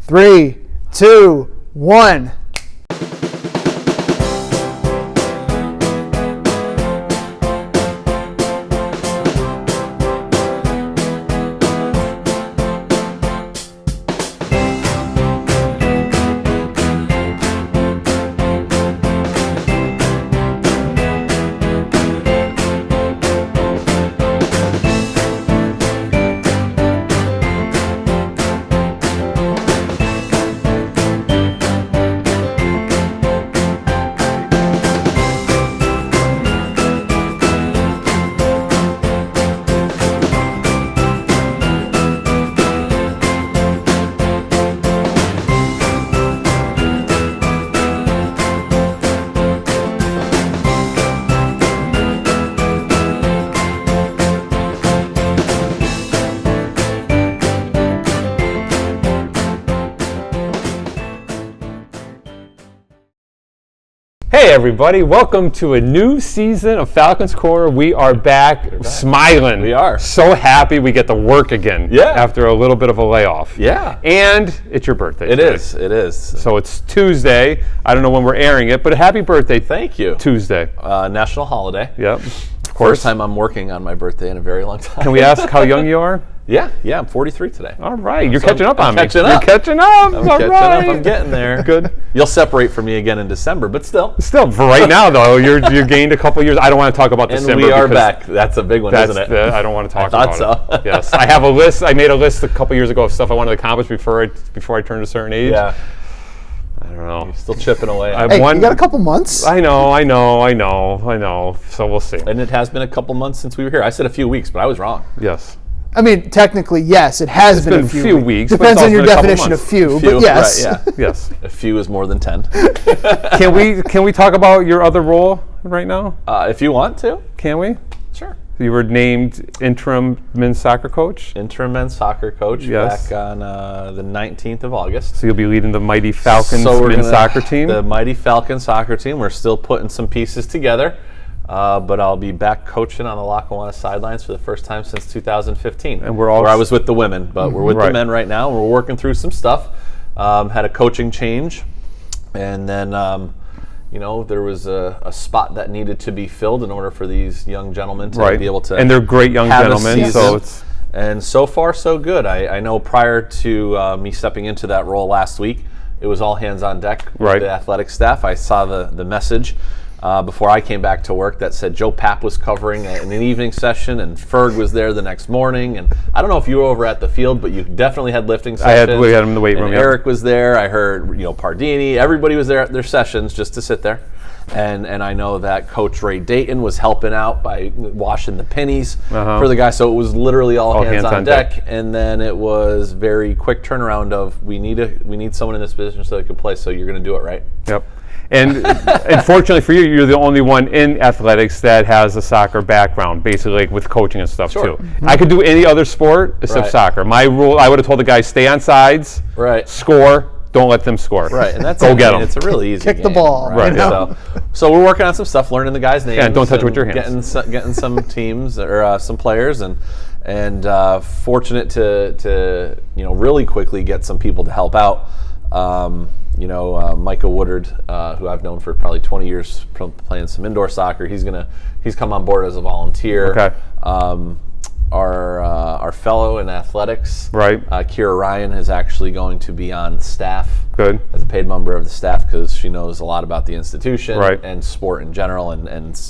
3, 2, 1. Hey everybody, welcome to a new season of Falcons Corner. We are back smiling. We are. So happy we get to work again after a little bit of a layoff. Yeah. And it's your birthday It today. is. So it's Tuesday. I don't know when we're airing it, but a happy birthday. Thank you. Tuesday. National holiday. Yep. Of course. First time I'm working on my birthday in a very long time. Can we ask how young you are? Yeah, I'm 43 today. All right. You're catching up on me. You're catching I'm catching up. I'm getting there. Good. You'll separate from me again in December, but still. Still, for right now, though, you gained a couple years. I don't want to talk about And December. we are back. That's a big one, isn't it? I don't want to talk I thought about it. so. Yes. I have a list. I made a list a couple years ago of stuff I wanted to accomplish before I turned a certain age. Yeah. I don't know. You're still chipping away. Hey, you got a couple months? I know. So we'll see. And it has been a couple months since we were here. I said a few weeks, but I was wrong. Yes. I mean, technically, yes, it has been a few weeks. But Depends it's on your also been a couple definition of months. few, but yes. Right, yeah. Yes. A few is more than 10. Can we talk about your other role right now? If you want to. Can we? Sure. You were named interim men's soccer coach. Interim men's soccer coach Yes. back on the 19th of August. So you'll be leading the mighty Falcons men's soccer team. The mighty Falcons soccer team. We're still putting some pieces together, but I'll be back coaching on the Lackawanna sidelines for the first time since 2015. And we're all where I was with the women, but we're with Right. the men right now. We're working through some stuff. Had a coaching change, and then there was a spot that needed to be filled in order for these young gentlemen to be able to. And they're great young have a gentlemen. season. So it's. And so far, so good. I know prior to me stepping into that role last week, it was all hands on deck with the athletic staff. I saw the message before I came back to work that said Joe Papp was covering in an evening session, and Ferg was there the next morning. And I don't know if you were over at the field, but you definitely had lifting sessions. We had him in the weight room. And Eric was there. I heard Pardini. Everybody was there at their sessions just to sit there. And I know that Coach Ray Dayton was helping out by washing the pennies for the guys. So it was literally all hands on deck. And then it was very quick turnaround of we need someone in this position so they can play. So you're going to do it, right? Yep. And unfortunately for you, you're the only one in athletics that has a soccer background, basically like with coaching and stuff too. Mm-hmm. I could do any other sport except soccer. My rule, I would have told the guys, stay on sides, score. Don't let them score. Right, and that's go get them. It's a really easy Kick game, the ball. Right. So we're working on some stuff, learning the guys' names. Yeah, don't touch with your hands. Getting some teams or some players, and fortunate to really quickly get some people to help out. Micah Woodard, who I've known for probably 20 years playing some indoor soccer. He's come on board as a volunteer. Okay. Our fellow in athletics, Kira Ryan, is actually going to be on staff. Good. As a paid member of the staff because she knows a lot about the institution and sport in general, and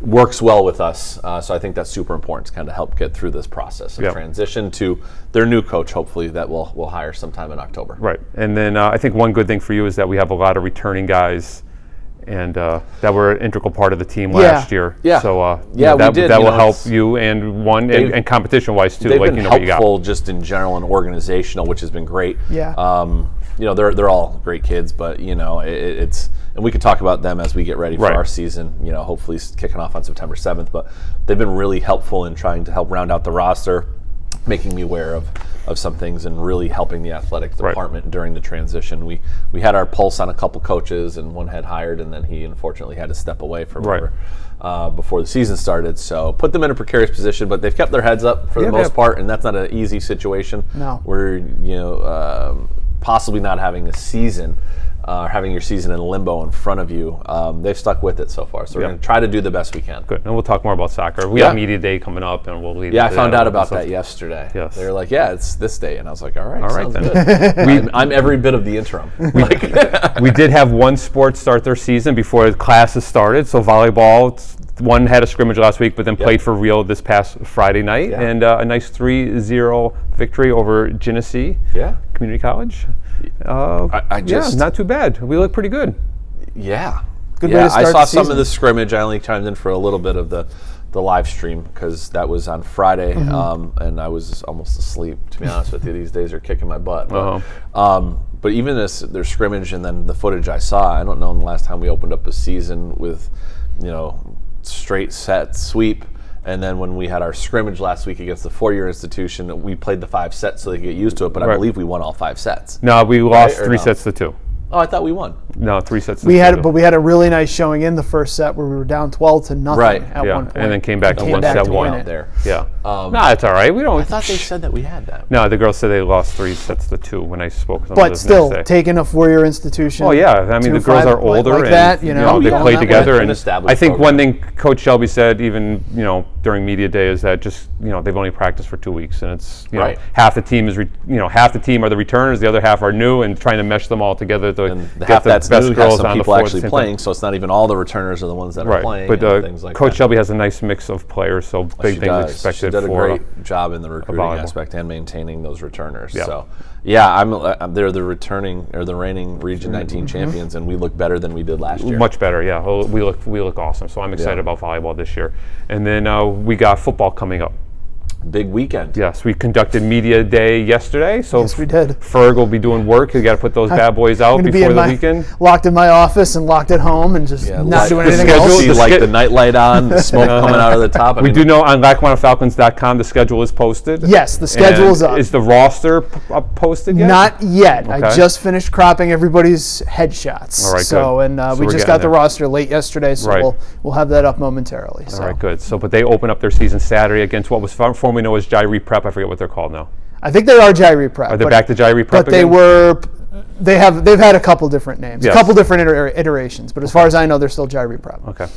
works well with us. So I think that's super important to kind of help get through this process of transition to their new coach, hopefully that we'll hire sometime in October. Right, and then I think one good thing for you is that we have a lot of returning guys. And that were an integral part of the team last year. Yeah. So we did. That will help you and competition-wise too. They've like been what you got. helpful just in general and organizational, which has been great. Yeah. They're all great kids, but it's and we could talk about them as we get ready for our season. Hopefully kicking off on September 7th. But they've been really helpful in trying to help round out the roster, making me aware of some things and really helping the athletic department during the transition. We had our pulse on a couple coaches, and one had hired, and then he unfortunately had to step away from before the season started. So put them in a precarious position, but they've kept their heads up for the most part, and that's not an easy situation. No. We're possibly not having a season, having your season in limbo in front of you, they've stuck with it so far. So we're going to try to do the best we can. Good. And we'll talk more about soccer. We have Media Day coming up, and we'll lead. Yeah, I found out about that yesterday. Yes. They were like, yeah, it's this day. And I was like, all right, sounds then. good. I'm every bit of the interim. We did have one sport start their season before classes started. So volleyball, one had a scrimmage last week, but then played for real this past Friday night. Yeah. And a nice 3-0 victory over Genesee Community College. Not too bad. We look pretty good. Yeah. Good way to start I saw the some season. of the scrimmage. I only chimed in for a little bit of the live stream because that was on Friday, and I was almost asleep, to be honest with you. These days are kicking my butt. But even their scrimmage and then the footage I saw, I don't know the last time we opened up a season with, straight set sweep. And then when we had our scrimmage last week against the 4-year institution, we played the 5 sets so they could get used to it. But I believe we won all 5 sets. No, we lost 3 sets to 2. Oh, I thought we won. No, 3 sets. We had a really nice showing in the first set where we were down 12-0 at one point, and then came back to one set one there. Yeah, no, that's all right. We don't. I thought they said that we had that. No, the girls said they lost 3 sets to 2 when I spoke with them. But still, taking a 4-year institution. Oh yeah, I mean the girls are older like and that, they play together. And I think one thing Coach Shelby said, even during media day, is that just they've only practiced for 2 weeks, and it's half the team is half the team are the returners, the other half are new, and trying to mesh them all together to get the best girls on the floor. Actually playing, so it's not even all the returners are the ones that are playing. But things like Coach that. Shelby has a nice mix of players, so big things expected. She did a for great job in the recruiting aspect and maintaining those returners. Yeah. So they're the reigning Region 19 champions, and we look better than we did last year. Much better, yeah. We look awesome. So I'm excited about volleyball this year. And then we got football coming up. Big weekend. Yes, we conducted media day yesterday. So yes, we did. Ferg will be doing work. You got to put those bad boys out before the weekend. Locked in my office and locked at home and just not doing anything else. See like the night light on, the smoke coming out of the top. We do know on LackawannaFalcons.com the schedule is posted. Yes, the schedule is up. Is the roster posted yet? Not yet. Okay. I just finished cropping everybody's headshots. All right, so good. And we just got the roster late yesterday, so we'll have that up momentarily. All right, good. So, but they open up their season Saturday against what was formerly known as Jairee Prep. I forget what they're called now. I think they are Jairee Prep. Are they back to Jairee Prep? But they've had a couple different names, a couple different iterations. But as far as I know, they're still Jairee Prep. Okay.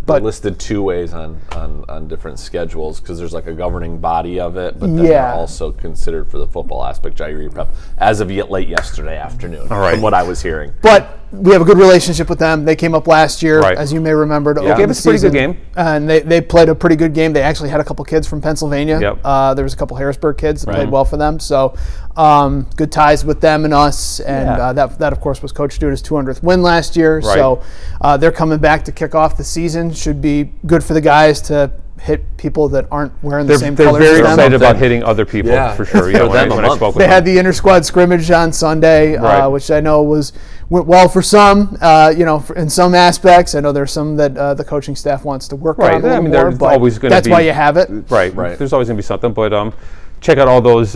But listed 2 ways on different schedules because there's like a governing body of it, but then they're also considered for the football aspect Jairee Prep as of late yesterday afternoon. All right. From what I was hearing. But we have a good relationship with them. They came up last year, as you may remember, to open the season. Gave us a pretty good game. And they played a pretty good game. They actually had a couple kids from Pennsylvania. Yep. There was a couple Harrisburg kids that played well for them. So good ties with them and us. And that, of course, was Coach Duda's 200th win last year. Right. So they're coming back to kick off the season. Should be good for the guys to hit people that aren't wearing the same colors as them. They're very excited about hitting other people, for sure. Yeah, when I spoke with them. They had the inter-squad scrimmage on Sunday, which I know went well for some, in some aspects. I know there's some that the coaching staff wants to work on a little more, but that's why you have it. Right. There's always going to be something, but check out all those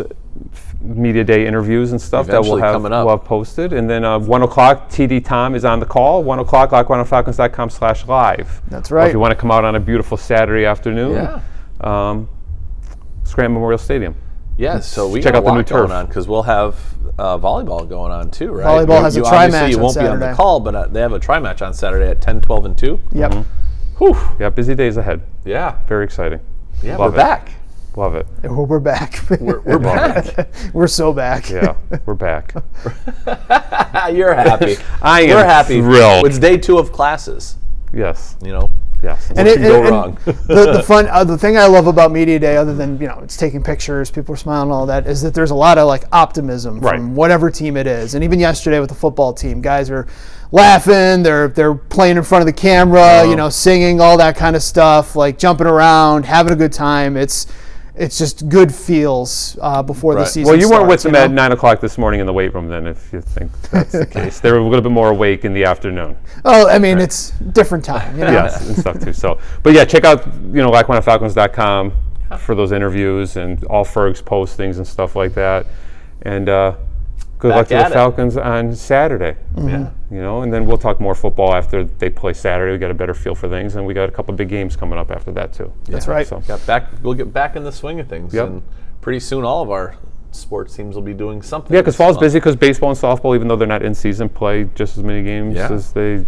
media day interviews and stuff that we'll have posted. And then 1 o'clock, TD Tom is on the call. 1 o'clock, LackawannaFalcons.com/live. That's right. Or if you want to come out on a beautiful Saturday afternoon, Scranton Memorial Stadium. Yes, so we check got out the new going turf on because we'll have volleyball going on too, right? Volleyball has a tri-match you won't on be on Saturday. the call, but they have a tri-match on Saturday at 10, 12, and 2. Yep. Whew. Yeah, busy days ahead. Yeah. Very exciting. Yeah, Love we're back. Love it. We're back. We're back. We're so back. Yeah, we're back. You're happy. We're happy. Thrilled. It's day 2 of classes. Yes. Yes. And what can go wrong? The thing I love about Media Day, other than it's taking pictures, people are smiling, and all that, is that there's a lot of optimism from whatever team it is. And even yesterday with the football team, guys are laughing, they're playing in front of the camera, singing, all that kind of stuff, jumping around, having a good time. It's just good feels before the season starts. Well, you weren't with them at 9 o'clock this morning in the weight room then, if you think that's the case. They were a little bit more awake in the afternoon. Oh, I mean, it's different time. Yes, and stuff too. So, but yeah, check out, LackawannaFalcons.com for those interviews and all Ferg's postings and stuff like that. And good luck to the Falcons on Saturday. Yeah. And then we'll talk more football after they play Saturday. We got a better feel for things, and we got a couple big games coming up after that too. That's right. So we'll get back in the swing of things, and pretty soon all of our sports teams will be doing something. Yeah, because fall's busy because baseball and softball, even though they're not in season, play just as many games as they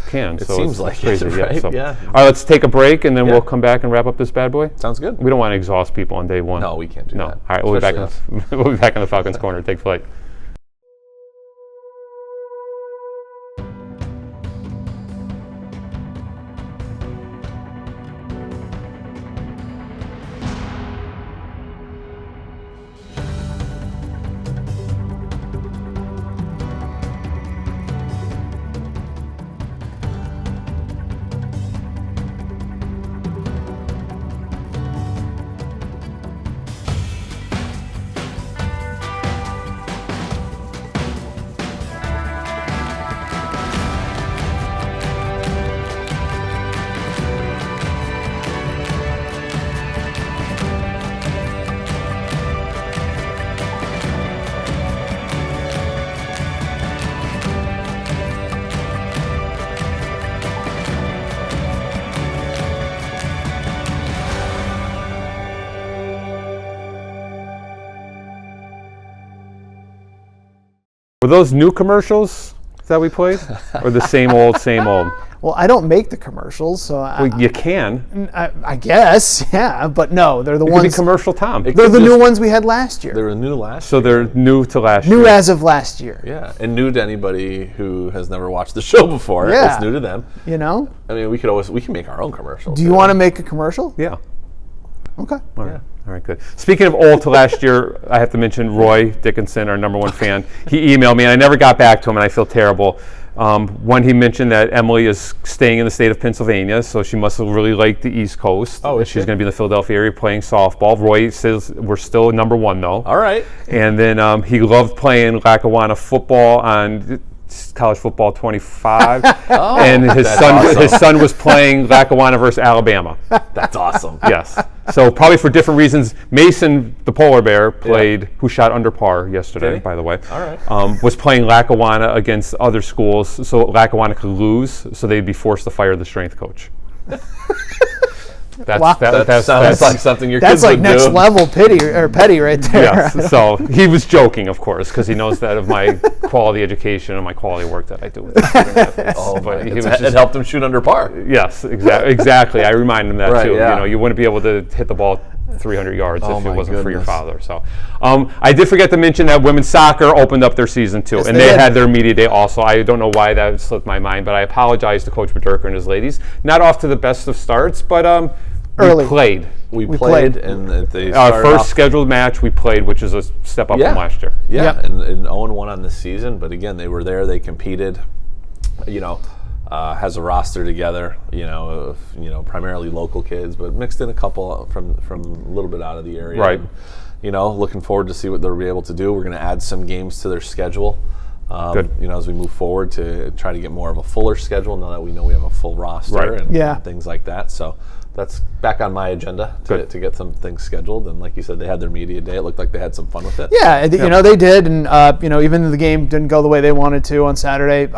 can. It so seems it's like crazy. it, right? So. Yeah. All right, let's take a break and then we'll come back and wrap up this bad boy. Sounds good. We don't want to exhaust people on day one. No, we can't do that. All right, we'll be back. We'll be back in the Falcons corner. Take flight. Were those new commercials that we played, or the same old, same old? Well, I don't make the commercials, so You can. I guess, yeah, but no, they're the It could ones. be commercial Tom. They're the new ones we had last year. They were new last So they're new to last year. New as of last year. Yeah, and new to anybody who has never watched the show before. Yeah. It's new to them. You know? I mean, we can make our own commercials. Do you want to make a commercial? Yeah. Okay. All right. All right, good. Speaking of old to last year, I have to mention Roy Dickinson, our number one fan. He emailed me, and I never got back to him, and I feel terrible. When he mentioned that Emily is staying in the state of Pennsylvania, so she must really like the East Coast. Oh, is she's she? going to be in the Philadelphia area playing softball. Roy says we're still number one, though. All right. And then he loved playing Lackawanna football on College Football 25, and his son was playing Lackawanna versus Alabama. That's awesome. Yes. So probably for different reasons. Mason, the polar bear, played, who shot under par yesterday, by the way. All right. Was playing Lackawanna against other schools, so Lackawanna could lose, so they'd be forced to fire the strength coach. That sounds like something your kids That's like would next do. level petty right there. Yes. So he was joking, of course, because he knows that of my quality education and my quality work that I do with the student athletes. Oh, But he was it just- helped him shoot under par. Yes, exactly. I remind him that Right, too. yeah. You wouldn't be able to hit the ball 300 yards if it my wasn't for your goodness. father. So, I did forget to mention that women's soccer opened up their season too, and they they did. had their media day also. I don't know why that slipped my mind, but I apologize to Coach Bederker and his ladies. Not off to the best of starts, but Early. we played. We played. played, and they Our started first off, scheduled match we played, which is a step up from last year. Yeah, Yep. and 0-1 on this season. But again, they were there. They competed. Has a roster together. Primarily local kids, but mixed in a couple from a little bit out of the area. Right. And, looking forward to see what they'll be able to do. We're going to add some games to their schedule. Good. As we move forward to try to get more of a fuller schedule. Now that we know we have a full roster Right. and things like that. So that's back on my agenda to get some things scheduled. And like you said, they had their media day. It looked like they had some fun with it. Yeah, they did, and even though the game didn't go the way they wanted to on Saturday,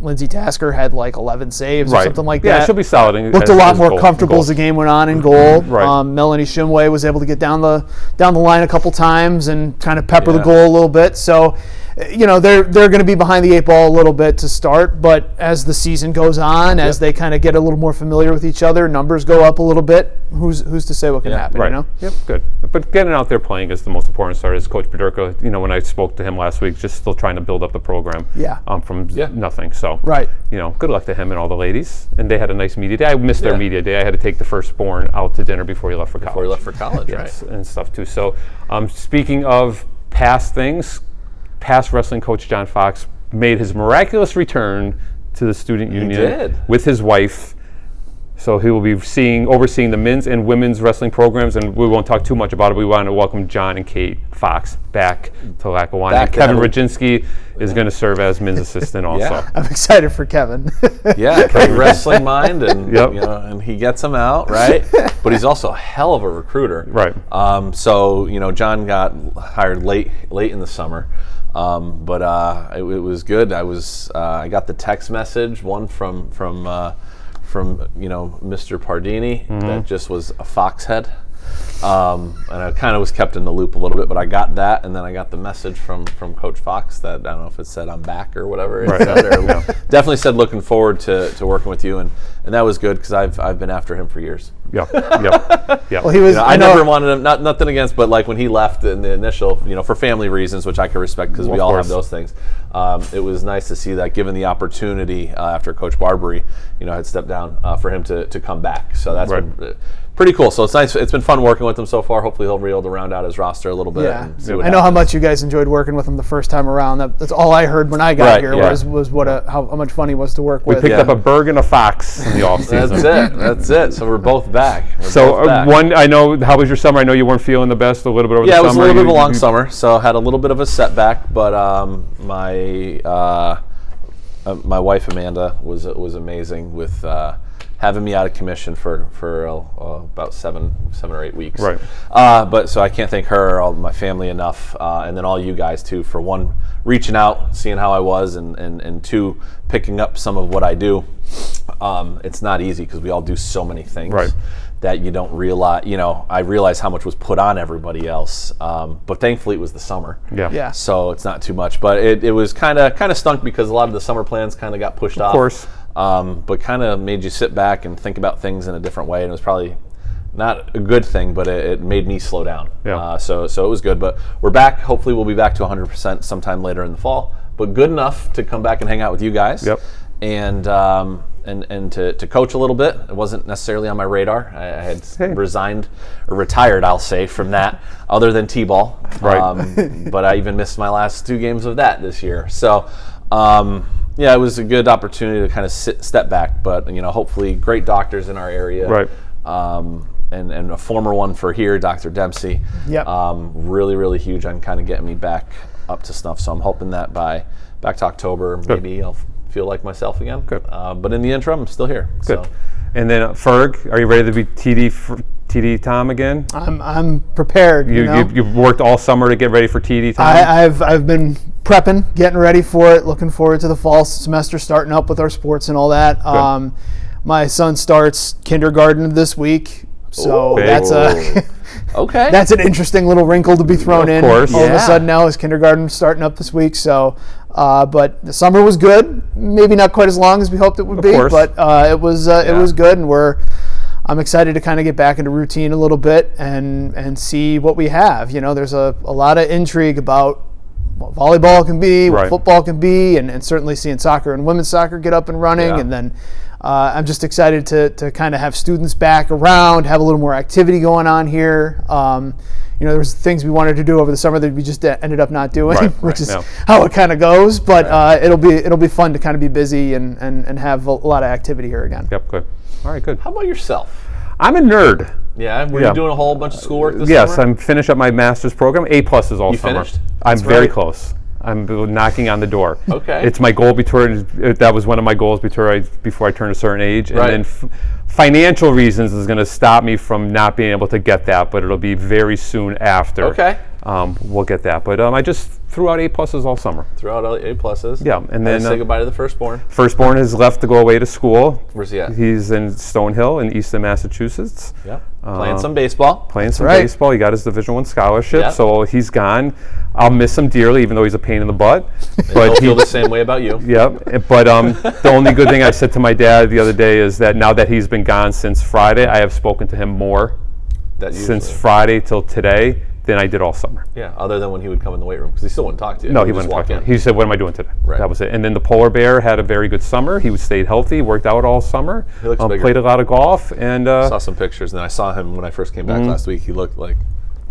Lindsay Tasker had like 11 saves or something like that. Yeah, she'll be solid. Looked a lot more comfortable as the game went on in goal. Right. Melanie Shimway was able to get down the line a couple times and kind of pepper the Yeah. goal a little bit. So, they're going to be behind the eight ball a little bit to start, but as the season goes on, as they kind of get a little more familiar with each other, numbers go up a little bit. Who's to say what can happen? Right. Yep. Good. But getting out there playing is the most important start. As Coach Bederka, when I spoke to him last week, just still trying to build up the program. Yeah. From nothing. So. Right. Good luck to him and all the ladies. And they had a nice media day. I missed their media day. I had to take the firstborn out to dinner before he left for college. Before he left for college, Yes, right? and stuff too. So, speaking of past things, past wrestling coach John Fox made his miraculous return to the student union did. with his wife. So he will be overseeing the men's and women's wrestling programs, and we won't talk too much about it. We want to welcome John and Kate Fox back to Lackawanna. Back to Kevin heaven. Radzinski is going to serve as men's assistant also. Yeah. I'm excited for Kevin. Yeah, great wrestling mind, and Yep. and he gets them out, right? But he's also a hell of a recruiter, Right. So John got hired late in the summer, but it was good. I got the text message, one from Mr. Pardini, that just was a fox head. And I kind of was kept in the loop a little bit, but I got that, and then I got the message from Coach Fox that, I don't know if it said I'm back or whatever. It said, or definitely said looking forward to working with you, and that was good because I've been after him for years. Yeah. Well, he was. I never wanted him. Nothing against, but like when he left in the initial, for family reasons, which I can respect because we all have those things. It was nice to see that given the opportunity after Coach Barbary, had stepped down for him to come back. So that's been pretty cool. So it's nice. It's been fun working with him so far. Hopefully he'll be able to round out his roster a little bit. Yeah, And see what I know how much you guys enjoyed working with him the first time around. That's all I heard when I got here was how much fun he was to work with. We picked up a Berg and a Fox in the offseason. That's it. So we're both back. I know, how was your summer? I know you weren't feeling the best a little bit over the summer. Yeah, it was a little bit of a long summer, so had a little bit of a setback, but my wife Amanda was amazing with having me out of commission for about 7 or 8 weeks. Right. But so I can't thank her or my family enough, and then all you guys too, for one, reaching out, seeing how I was, and two, picking up some of what I do. It's not easy because we all do so many things that you don't realize. I realize how much was put on everybody else, but thankfully it was the summer. Yeah. So it's not too much, but it was kind of stunk because a lot of the summer plans kind of got pushed off. Of course. But kind of made you sit back and think about things in a different way, and it was probably not a good thing, but it made me slow down. Yeah. So it was good, but we're back. Hopefully we'll be back to 100% sometime later in the fall, but good enough to come back and hang out with you guys. Yep. And to coach a little bit. It wasn't necessarily on my radar. I had resigned or retired, I'll say, from that, other than T-ball. Right. But I even missed my last 2 games of that this year. So, it was a good opportunity to kind of step back. But hopefully, great doctors in our area. Right. And a former one for here, Dr. Dempsey. Yep. Really, really huge on kind of getting me back up to snuff. So I'm hoping that by back to October, maybe I'll feel like myself again. Good. But in the interim, I'm still here. Good. So. And then Ferg, are you ready to be TD Tom again? I'm prepared. You've worked all summer to get ready for TD Tom? I've been prepping, getting ready for it, looking forward to the fall semester starting up with our sports and all that. My son starts kindergarten this week, so that's that's an interesting little wrinkle to be thrown in. Of course. All of a sudden now is kindergarten starting up this week, so but the summer was good. Maybe not quite as long as we hoped it would be, but it was good, and I'm excited to kind of get back into routine a little bit and see what we have. There's a lot of intrigue about what volleyball can be, what football can be, and certainly seeing soccer and women's soccer get up and running. And then I'm just excited to kind of have students back around, have a little more activity going on here. There was things we wanted to do over the summer that we just ended up not doing, which is how it kind of goes. But it'll be fun to kind of be busy and have a lot of activity here again. Yep, good. All right, good. How about yourself? I'm a nerd. Yeah, were you doing a whole bunch of schoolwork this summer? Yes, I'm finished up my master's program. A+ all summer. You finished? I'm very close. I'm knocking on the door. Okay. It's my goal that was one of my goals before I turned a certain age. And then financial reasons is going to stop me from not being able to get that, but it'll be very soon after. Okay. We'll get that. But I just threw out A+ all summer. Threw out A+. Yeah. And then say goodbye to the firstborn. Firstborn has left to go away to school. Where's he at? He's in Stonehill in Easton, Massachusetts. Yeah. Playing some baseball. Baseball. He got his Division I scholarship, so he's gone. I'll miss him dearly, even though he's a pain in the butt. But he'll feel the same way about you. Yeah. But the only good thing I said to my dad the other day is that now that he's been gone since Friday, I have spoken to him more since Friday till today than I did all summer. Yeah, other than when he would come in the weight room, because he still wouldn't talk to you. No, he wouldn't talk to me. He said, "What am I doing today?" Right. That was it. And then the polar bear had a very good summer. He stayed healthy, worked out all summer. He looks bigger. Played a lot of golf, and saw some pictures. And then I saw him when I first came back last week. He looked like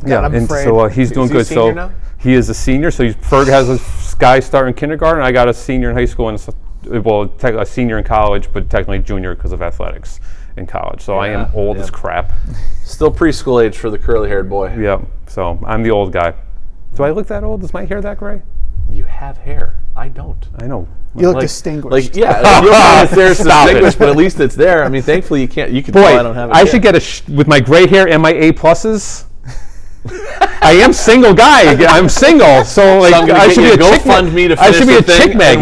and so he's doing good. So now? He is a senior. So Ferg has a guy starting kindergarten. I got a senior in high school and a senior in college, but technically junior because of athletics in college. So I am old as crap. Still preschool age for the curly-haired boy. Yeah. So I'm the old guy. Do I look that old? Is my hair that gray? You have hair. I don't. I know. You look distinguished. You don't know if there's distinguished, but at least it's there. I mean, thankfully you can tell I don't have it. I should get with my gray hair and my A+. I am single guy. I'm single, so like I should be a chick magnet. I should be a chick magnet.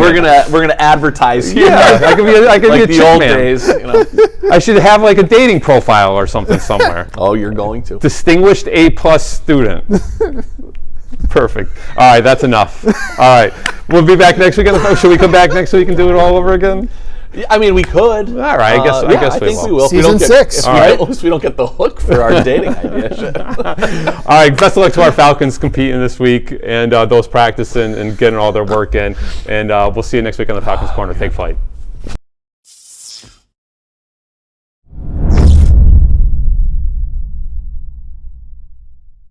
We're gonna advertise here. Yeah, I could be like a the chick old man. days. You know. I should have like a dating profile or something somewhere. Oh, you're going to. Distinguished A+ student. Perfect. All right, that's enough. All right, we'll be back next week. Should we come back next week and do it all over again? I mean, we could. All right, I guess I think we will. Season 6. At least we don't get the hook for our dating idea. All right, best of luck to our Falcons competing this week and those practicing and getting all their work in. And we'll see you next week on the Falcons Corner. Take flight.